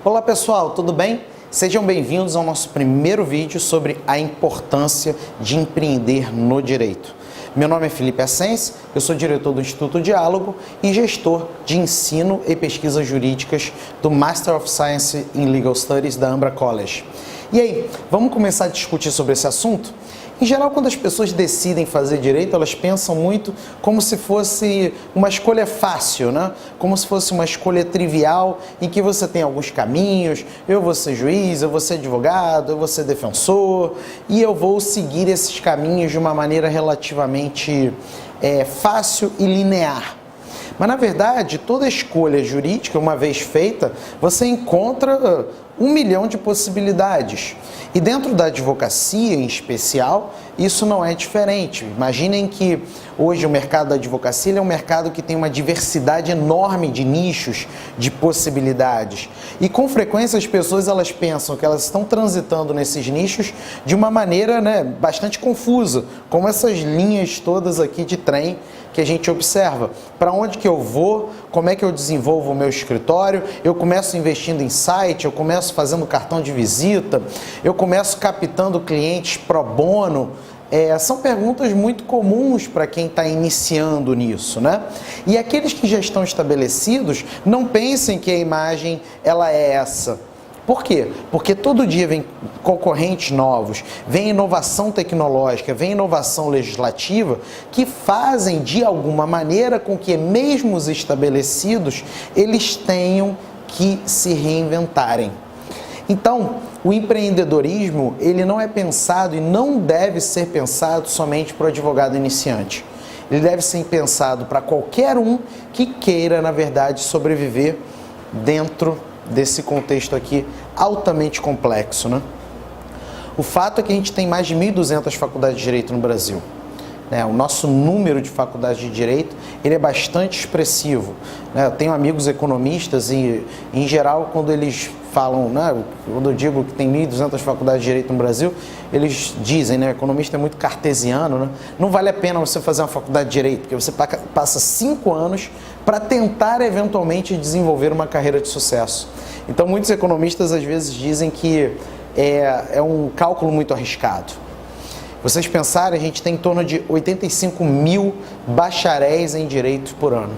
Olá pessoal, tudo bem? Sejam bem-vindos ao nosso primeiro vídeo sobre a importância de empreender no direito. Meu nome é Felipe Assensi, eu sou diretor do Instituto Diálogo e gestor de ensino e pesquisas jurídicas do Master of Science in Legal Studies da Ambra College. E aí, vamos começar a discutir sobre esse assunto? Em geral, quando as pessoas decidem fazer direito, elas pensam muito como se fosse uma escolha fácil, né? Como se fosse uma escolha trivial, em que você tem alguns caminhos, eu vou ser juiz, eu vou ser advogado, eu vou ser defensor, e eu vou seguir esses caminhos de uma maneira relativamente fácil e linear. Mas, na verdade, toda escolha jurídica, uma vez feita, você encontra 1 milhão de possibilidades. E dentro da advocacia, em especial, isso não é diferente. Imaginem que hoje o mercado da advocacia é um mercado que tem uma diversidade enorme de nichos, de possibilidades. E com frequência as pessoas elas pensam que elas estão transitando nesses nichos de uma maneira bastante confusa, como essas linhas todas aqui de trem que a gente observa. Para onde que eu vou? Como é que eu desenvolvo o meu escritório? Eu começo investindo em site, eu começo fazendo cartão de visita, eu começo captando clientes pro bono. São perguntas muito comuns para quem está iniciando nisso, né? E aqueles que já estão estabelecidos, não pensem que a imagem ela é essa. Por quê? Porque todo dia vem concorrentes novos, vem inovação tecnológica, vem inovação legislativa que fazem de alguma maneira com que mesmo os estabelecidos eles tenham que se reinventarem. Então, o empreendedorismo ele não é pensado e não deve ser pensado somente para o advogado iniciante. Ele deve ser pensado para qualquer um que queira, na verdade, sobreviver dentro desse contexto aqui altamente complexo, né? O fato é que a gente tem mais de 1.200 faculdades de Direito no Brasil. O nosso número de faculdades de Direito ele é bastante expressivo. Eu tenho amigos economistas e, em geral, quando eles falam, quando eu digo que tem 1.200 faculdades de Direito no Brasil, eles dizem, o economista é muito cartesiano, não vale a pena você fazer uma faculdade de Direito, porque você passa 5 anos para tentar, eventualmente, desenvolver uma carreira de sucesso. Então, muitos economistas, às vezes, dizem que é um cálculo muito arriscado. Vocês pensarem, a gente tem em torno de 85 mil bacharéis em Direito por ano.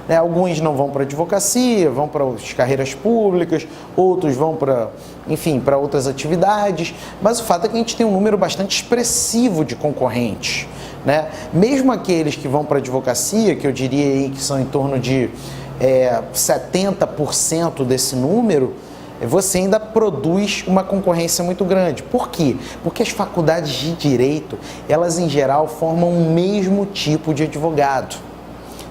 Alguns não vão para a advocacia, vão para as carreiras públicas, outros vão para outras atividades, mas o fato é que a gente tem um número bastante expressivo de concorrentes. Mesmo aqueles que vão para a advocacia, que eu diria aí que são em torno de 70% desse número, você ainda produz uma concorrência muito grande. Por quê? Porque as faculdades de Direito, elas em geral formam o mesmo tipo de advogado,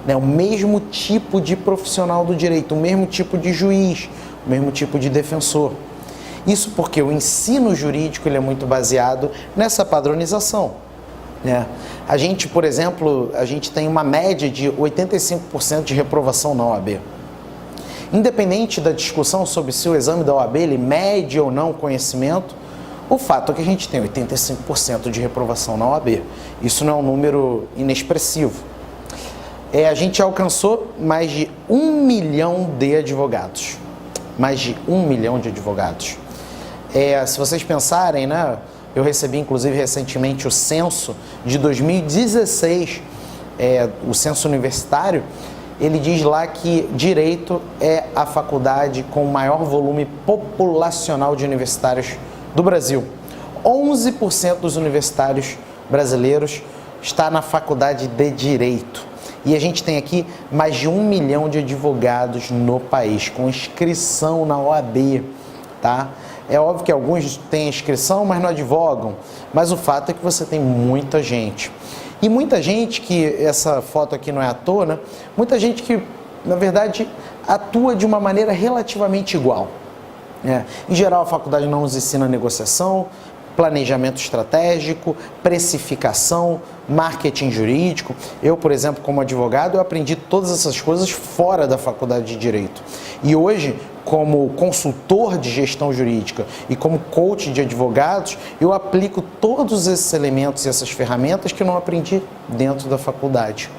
o mesmo tipo de profissional do direito, o mesmo tipo de juiz, o mesmo tipo de defensor. Isso porque o ensino jurídico ele é muito baseado nessa padronização. A gente, por exemplo, tem uma média de 85% de reprovação na OAB. Independente da discussão sobre se o exame da OAB ele mede ou não conhecimento, o fato é que a gente tem 85% de reprovação na OAB. Isso não é um número inexpressivo. A gente alcançou mais de 1 milhão de advogados. Mais de 1 milhão de advogados. Se vocês pensarem, eu recebi inclusive recentemente o censo de 2016, o censo universitário. Ele diz lá que Direito é a faculdade com o maior volume populacional de universitários do Brasil. 11% dos universitários brasileiros está na faculdade de Direito. E a gente tem aqui mais de 1 milhão de advogados no país, com inscrição na OAB, tá? É óbvio que alguns têm inscrição, mas não advogam. Mas o fato é que você tem muita gente. E muita gente que, essa foto aqui não é à toa, muita gente que, na verdade, atua de uma maneira relativamente igual. Em geral, a faculdade não nos ensina negociação, planejamento estratégico, precificação, marketing jurídico. Eu, por exemplo, como advogado, eu aprendi todas essas coisas fora da faculdade de Direito. E hoje, como consultor de gestão jurídica e como coach de advogados, eu aplico todos esses elementos e essas ferramentas que eu não aprendi dentro da faculdade.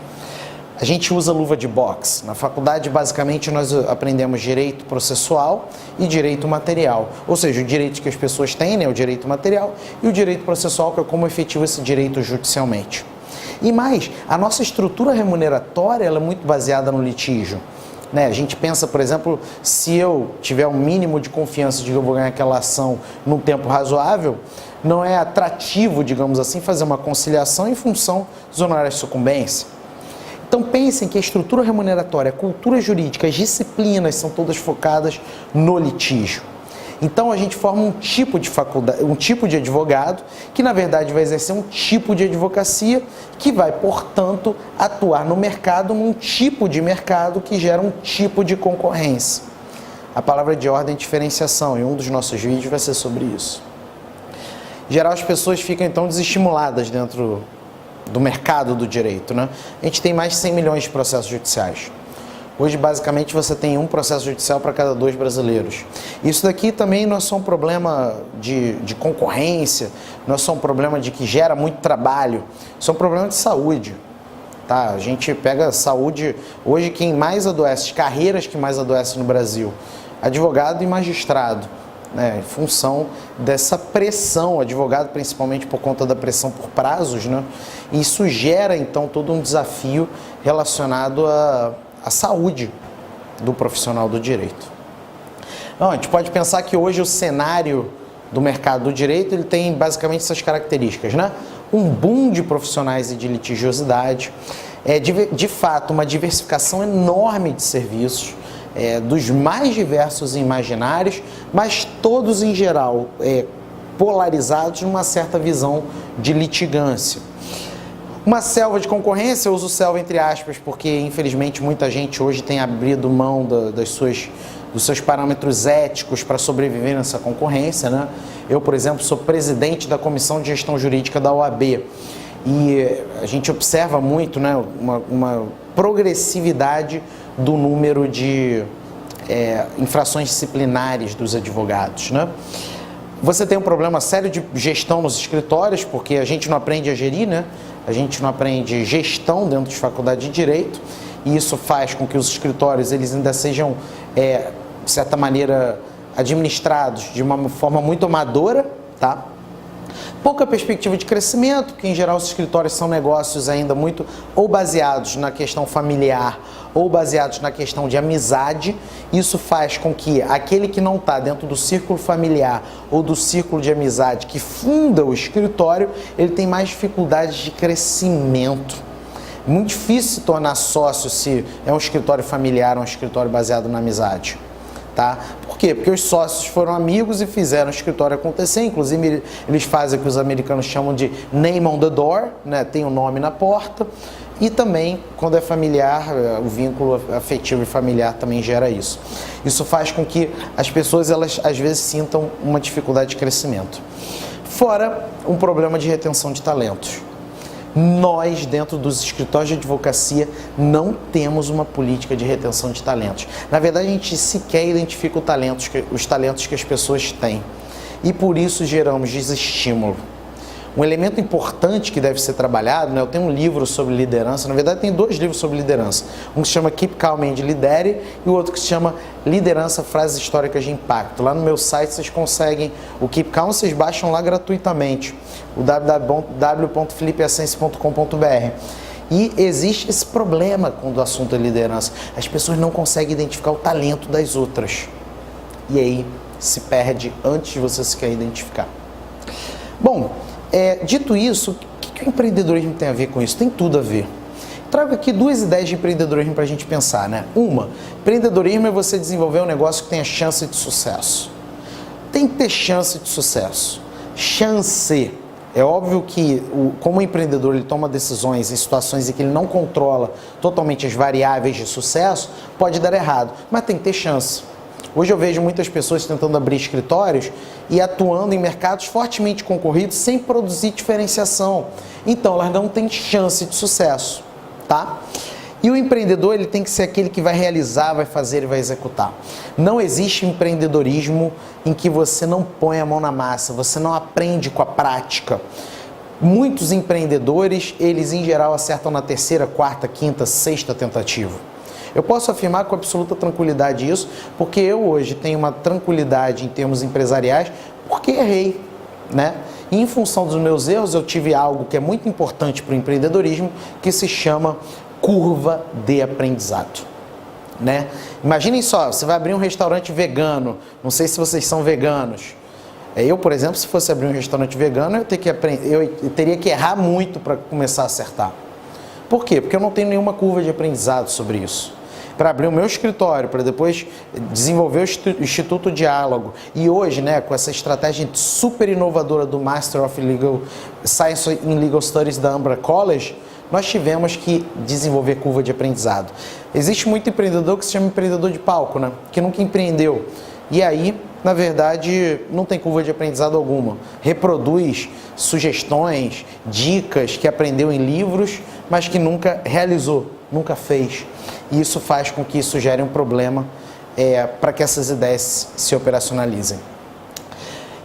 A gente usa luva de boxe. Na faculdade, basicamente, nós aprendemos direito processual e direito material. Ou seja, o direito que as pessoas têm, né, o direito material, e o direito processual, que é como efetiva esse direito judicialmente. E mais, a nossa estrutura remuneratória ela é muito baseada no litígio. Né? A gente pensa, por exemplo, se eu tiver um mínimo de confiança de que eu vou ganhar aquela ação num tempo razoável, não é atrativo, digamos assim, fazer uma conciliação em função dos honorários de sucumbência. Então pensem que a estrutura remuneratória, a cultura jurídica, as disciplinas são todas focadas no litígio. Então a gente forma um tipo de faculdade, um tipo de advogado que na verdade vai exercer um tipo de advocacia que vai, portanto, atuar no mercado num tipo de mercado que gera um tipo de concorrência. A palavra de ordem é diferenciação e um dos nossos vídeos vai ser sobre isso. Em geral as pessoas ficam então desestimuladas dentro do mercado do direito, né? A gente tem mais de 100 milhões de processos judiciais. Hoje, basicamente, você tem um processo judicial para cada 2 brasileiros. Isso daqui também não é só um problema de concorrência, não é só um problema de que gera muito trabalho, isso é um problema de saúde. Tá? A gente pega saúde, hoje quem mais adoece, carreiras que mais adoecem no Brasil, advogado e magistrado. Né, em função dessa pressão, advogado principalmente por conta da pressão por prazos, né, e isso gera então todo um desafio relacionado à saúde do profissional do direito. Não, a gente pode pensar que hoje o cenário do mercado do direito ele tem basicamente essas características, né? Um boom de profissionais e de litigiosidade, de fato uma diversificação enorme de serviços, dos mais diversos e imaginários, mas todos em geral polarizados numa certa visão de litigância. Uma selva de concorrência, eu uso selva entre aspas, porque infelizmente muita gente hoje tem abrido mão dos seus parâmetros éticos para sobreviver nessa concorrência, né? Eu, por exemplo, sou presidente da Comissão de Gestão Jurídica da OAB e a gente observa muito, né, uma progressividade do número de infrações disciplinares dos advogados, né? Você tem um problema sério de gestão nos escritórios, porque a gente não aprende a gerir, né? A gente não aprende gestão dentro de faculdade de Direito, e isso faz com que os escritórios eles ainda sejam, de certa maneira, administrados de uma forma muito amadora, tá? Pouca perspectiva de crescimento, porque em geral os escritórios são negócios ainda muito ou baseados na questão familiar ou baseados na questão de amizade. Isso faz com que aquele que não está dentro do círculo familiar ou do círculo de amizade que funda o escritório, ele tem mais dificuldades de crescimento. Muito difícil se tornar sócio se é um escritório familiar ou um escritório baseado na amizade. Tá? Por quê? Porque os sócios foram amigos e fizeram o escritório acontecer, inclusive eles fazem o que os americanos chamam de name on the door, né? Tem o nome na porta, e também, quando é familiar, o vínculo afetivo e familiar também gera isso. Isso faz com que as pessoas, elas às vezes sintam uma dificuldade de crescimento. Fora um problema de retenção de talentos. Nós, dentro dos escritórios de advocacia, não temos uma política de retenção de talentos. Na verdade, a gente sequer identifica os talentos que as pessoas têm. E por isso geramos desestímulo. Um elemento importante que deve ser trabalhado, né? Eu tenho um livro sobre liderança, na verdade tem 2 livros sobre liderança. Um que se chama Keep Calm and Lidere e o outro que se chama Liderança, Frases Históricas de Impacto. Lá no meu site vocês conseguem o Keep Calm, vocês baixam lá gratuitamente, o www.filipeassense.com.br. E existe esse problema quando o assunto é liderança. As pessoas não conseguem identificar o talento das outras. E aí se perde antes de você sequer identificar. Bom, dito isso, o que o empreendedorismo tem a ver com isso? Tem tudo a ver. Trago aqui 2 ideias de empreendedorismo para a gente pensar, né? Uma, empreendedorismo é você desenvolver um negócio que tenha chance de sucesso. Tem que ter chance de sucesso. Chance. É óbvio que, como empreendedor, ele toma decisões em situações em que ele não controla totalmente as variáveis de sucesso, pode dar errado, mas tem que ter chance. Hoje eu vejo muitas pessoas tentando abrir escritórios e atuando em mercados fortemente concorridos sem produzir diferenciação. Então, elas não têm chance de sucesso, tá? E o empreendedor, ele tem que ser aquele que vai realizar, vai fazer e vai executar. Não existe empreendedorismo em que você não põe a mão na massa, você não aprende com a prática. Muitos empreendedores, eles em geral acertam na terceira, quarta, quinta, sexta tentativa. Eu posso afirmar com absoluta tranquilidade isso, porque eu hoje tenho uma tranquilidade em termos empresariais, porque errei, né? E em função dos meus erros, eu tive algo que é muito importante para o empreendedorismo, que se chama curva de aprendizado, né? Imaginem só, você vai abrir um restaurante vegano, não sei se vocês são veganos. Eu, por exemplo, se fosse abrir um restaurante vegano, eu teria que errar muito para começar a acertar. Por quê? Porque eu não tenho nenhuma curva de aprendizado sobre isso. Para abrir o meu escritório, para depois desenvolver o Instituto Diálogo. E hoje, né, com essa estratégia super inovadora do Master of Legal Science in Legal Studies da Umbra College, nós tivemos que desenvolver curva de aprendizado. Existe muito empreendedor que se chama empreendedor de palco, né, que nunca empreendeu. E aí, na verdade, não tem curva de aprendizado alguma. Reproduz sugestões, dicas que aprendeu em livros, mas que nunca realizou, nunca fez. E isso faz com que isso gere um problema para que essas ideias se operacionalizem.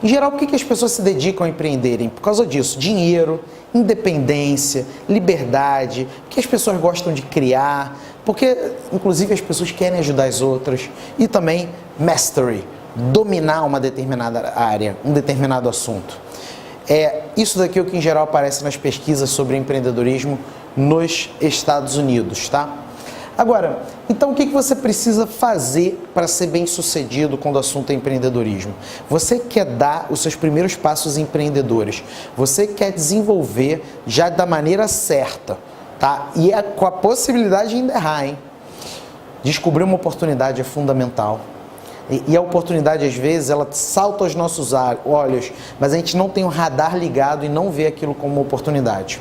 Em geral, por que as pessoas se dedicam a empreenderem? Por causa disso, dinheiro, independência, liberdade, porque as pessoas gostam de criar, porque inclusive as pessoas querem ajudar as outras, e também mastery, dominar uma determinada área, um determinado assunto. Isso daqui é o que em geral aparece nas pesquisas sobre empreendedorismo nos Estados Unidos, tá? Agora, então o que você precisa fazer para ser bem sucedido quando o assunto é empreendedorismo? Você quer dar os seus primeiros passos empreendedores, você quer desenvolver já da maneira certa, tá? E com a possibilidade de ainda errar, hein? Descobrir uma oportunidade é fundamental. E a oportunidade, às vezes, ela salta aos nossos olhos, mas a gente não tem o radar ligado e não vê aquilo como uma oportunidade.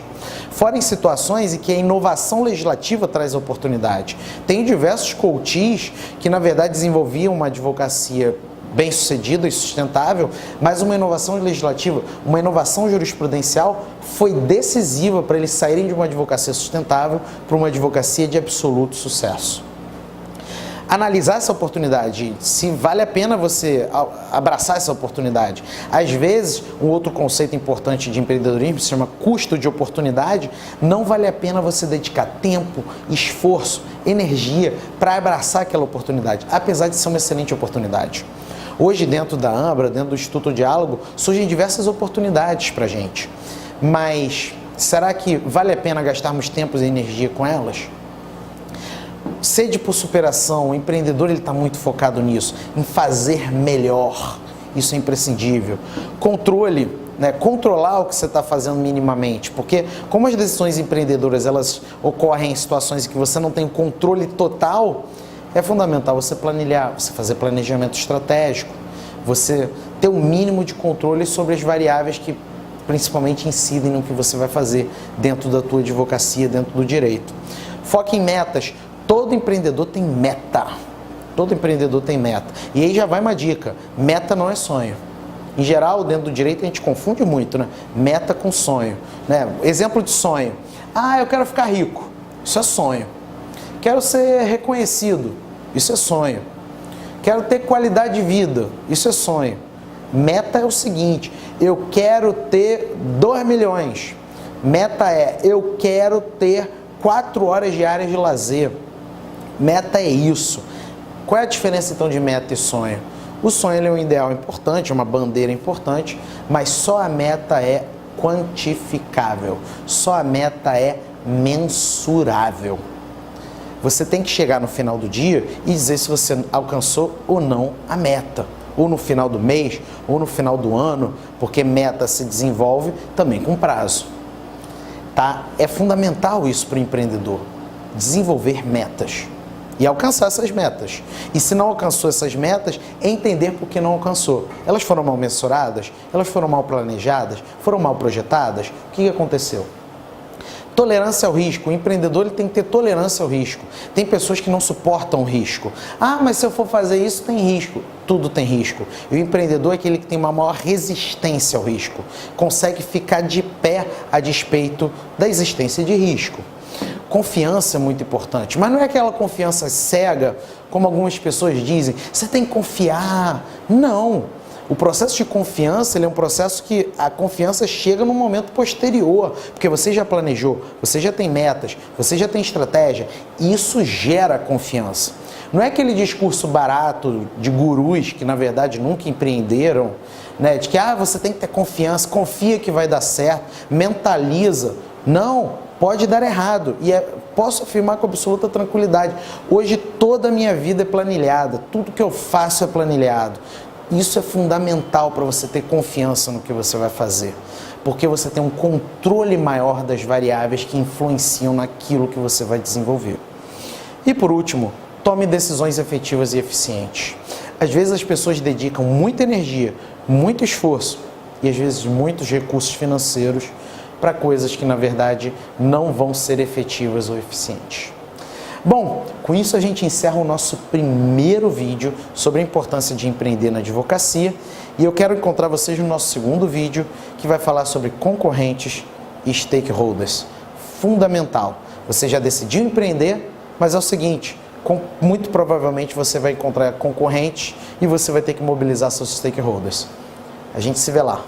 Fora em situações em que a inovação legislativa traz oportunidade. Tem diversos coaches que, na verdade, desenvolviam uma advocacia bem-sucedida e sustentável, mas uma inovação legislativa, uma inovação jurisprudencial foi decisiva para eles saírem de uma advocacia sustentável para uma advocacia de absoluto sucesso. Analisar essa oportunidade, se vale a pena você abraçar essa oportunidade. Às vezes, um outro conceito importante de empreendedorismo se chama custo de oportunidade. Não vale a pena você dedicar tempo, esforço, energia para abraçar aquela oportunidade, apesar de ser uma excelente oportunidade. Hoje, dentro da Ambra, dentro do Instituto Diálogo, surgem diversas oportunidades para a gente. Mas será que vale a pena gastarmos tempo e energia com elas? Sede por superação, o empreendedor está muito focado nisso, em fazer melhor, isso é imprescindível. Controle, né? Controlar o que você está fazendo minimamente, porque como as decisões empreendedoras elas ocorrem em situações em que você não tem controle total, é fundamental você planejar, você fazer planejamento estratégico, você ter um mínimo de controle sobre as variáveis que principalmente incidem no que você vai fazer dentro da tua advocacia, dentro do direito. Foque em metas. Todo empreendedor tem meta. Todo empreendedor tem meta. E aí já vai uma dica. Meta não é sonho. Em geral, dentro do direito, a gente confunde muito, né? Meta com sonho, né? Exemplo de sonho. Eu quero ficar rico. Isso é sonho. Quero ser reconhecido. Isso é sonho. Quero ter qualidade de vida. Isso é sonho. Meta é o seguinte. Eu quero ter 2 milhões. Meta é, eu quero ter 4 horas diárias de lazer. Meta é isso. Qual é a diferença então de meta e sonho? O sonho é um ideal importante, uma bandeira importante, mas só a meta é quantificável. Só a meta é mensurável. Você tem que chegar no final do dia e dizer se você alcançou ou não a meta. Ou no final do mês, ou no final do ano, porque meta se desenvolve também com prazo. Tá? É fundamental isso para o empreendedor. Desenvolver metas. E alcançar essas metas. E se não alcançou essas metas, entender por que não alcançou. Elas foram mal mensuradas? Elas foram mal planejadas? Foram mal projetadas? O que aconteceu? Tolerância ao risco. O empreendedor ele tem que ter tolerância ao risco. Tem pessoas que não suportam o risco. Mas se eu for fazer isso, tem risco. Tudo tem risco. E o empreendedor é aquele que tem uma maior resistência ao risco. Consegue ficar de pé a despeito da existência de risco. Confiança é muito importante, mas não é aquela confiança cega, como algumas pessoas dizem, você tem que confiar. Não, O processo de confiança, ele é um processo que a confiança chega no momento posterior, porque você já planejou, você já tem metas, você já tem estratégia, e isso gera confiança. Não é aquele discurso barato de gurus que, na verdade, nunca empreenderam, né? De que você tem que ter confiança, confia que vai dar certo, mentaliza. Não, pode dar errado. E posso afirmar com absoluta tranquilidade. Hoje toda a minha vida é planilhada, tudo que eu faço é planilhado. Isso é fundamental para você ter confiança no que você vai fazer, porque você tem um controle maior das variáveis que influenciam naquilo que você vai desenvolver. E por último, tome decisões efetivas e eficientes. Às vezes as pessoas dedicam muita energia, muito esforço e às vezes muitos recursos financeiros para coisas que na verdade não vão ser efetivas ou eficientes. Bom, com isso a gente encerra o nosso primeiro vídeo sobre a importância de empreender na advocacia e eu quero encontrar vocês no nosso segundo vídeo que vai falar sobre concorrentes e stakeholders. Fundamental. Você já decidiu empreender, mas é o seguinte, muito provavelmente você vai encontrar concorrentes e você vai ter que mobilizar seus stakeholders. A gente se vê lá.